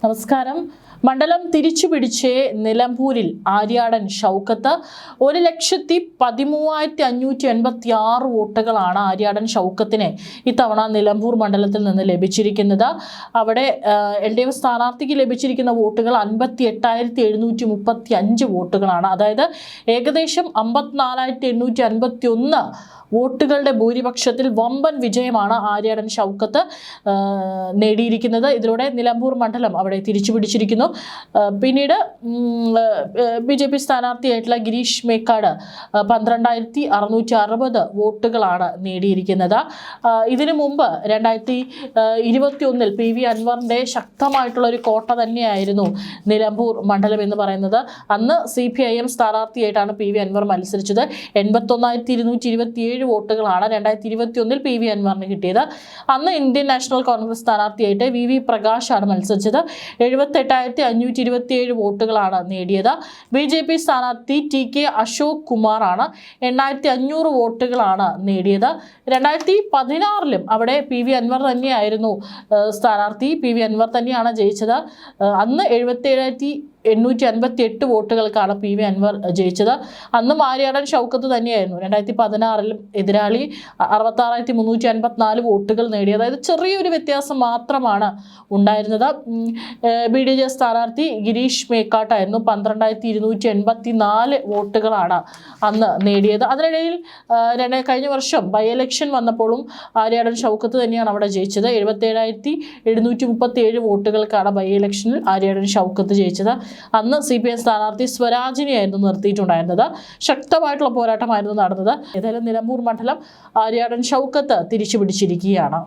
നമസ്കാരം. മണ്ഡലം തിരിച്ചുപിടിച്ച് നിലമ്പൂരിൽ ആര്യാടൻ ഷൗക്കത്ത് 1,13,586 വോട്ടുകളാണ് ആര്യാടൻ ഷൗക്കത്തിന് ഇത്തവണ നിലമ്പൂർ മണ്ഡലത്തിൽ നിന്ന് ലഭിച്ചിരിക്കുന്നത്. അവിടെ LDF സ്ഥാനാർത്ഥിക്ക് ലഭിച്ചിരിക്കുന്ന വോട്ടുകൾ 58,735 വോട്ടുകളാണ്. അതായത് ഏകദേശം 54,851 വോട്ടുകളുടെ ഭൂരിപക്ഷത്തിൽ വമ്പൻ വിജയമാണ് ആര്യാടൻ ഷൗക്കത്ത് നേടിയിരിക്കുന്നത്. ഇതിലൂടെ നിലമ്പൂർ മണ്ഡലം അവിടെ തിരിച്ചുപിടിച്ചിരിക്കുന്നു. പിന്നീട് BJP സ്ഥാനാർത്ഥിയായിട്ടുള്ള ഗിരീഷ് മേക്കാട് 12,660 വോട്ടുകളാണ് നേടിയിരിക്കുന്നത്. ഇതിനു മുമ്പ് 2021 PV അൻവറിൻ്റെ ശക്തമായിട്ടുള്ള ഒരു കോട്ട തന്നെയായിരുന്നു നിലമ്പൂർ മണ്ഡലം എന്ന് പറയുന്നത്. അന്ന് CPIM സ്ഥാനാർത്ഥിയായിട്ടാണ് PV അൻവർ മത്സരിച്ചത്. 81,227 വോട്ടുകളാണ് 2021 PV അൻവറിന് കിട്ടിയത്. അന്ന് ഇന്ത്യൻ നാഷണൽ കോൺഗ്രസ് സ്ഥാനാർത്ഥിയായിട്ട് VV പ്രകാശാണ് മത്സരിച്ചത്. 78,527 വോട്ടുകളാണ് നേടിയത്. BJP സ്ഥാനാർത്ഥി TK അശോക് കുമാറാണ് 8,500 വോട്ടുകളാണ് നേടിയത്. 2016 അവിടെ PV അൻവർ തന്നെയായിരുന്നു സ്ഥാനാർത്ഥി. PV അൻവർ തന്നെയാണ് ജയിച്ചത്. അന്ന് 77,858 വോട്ടുകൾക്കാണ് PV അൻവർ ജയിച്ചത്. അന്നും ആര്യാടൻ ഷൗക്കത്ത് തന്നെയായിരുന്നു. 2016 എതിരാളി 66,354 വോട്ടുകൾ നേടി. അതായത് ചെറിയൊരു വ്യത്യാസം മാത്രമാണ് ഉണ്ടായിരുന്നത്. BDJ സ്ഥാനാർത്ഥി ഗിരീഷ് മേക്കാട്ടായിരുന്നു. 12,284 വോട്ടുകളാണ് അന്ന് നേടിയത്. അതിനിടയിൽ കഴിഞ്ഞ വർഷം ബൈ ഇലക്ഷൻ വന്നപ്പോഴും ആര്യാടൻ ഷൗക്കത്ത് തന്നെയാണ് അവിടെ ജയിച്ചത്. 77,737 വോട്ടുകൾക്കാണ് ബൈ ഇലക്ഷനിൽ ആര്യാടൻ ഷൗക്കത്ത് ജയിച്ചത്. അന്ന് CPI സ്ഥാനാർത്ഥി സ്വരാജിനെയായിരുന്നു നിർത്തിയിട്ടുണ്ടായിരുന്നത്. ശക്തമായിട്ടുള്ള പോരാട്ടമായിരുന്നു നടന്നത്. ഏതായാലും നിലമ്പൂർ മണ്ഡലം ആര്യാടൻ ഷൗക്കത്ത് തിരിച്ചുപിടിച്ചിരിക്കുകയാണ്.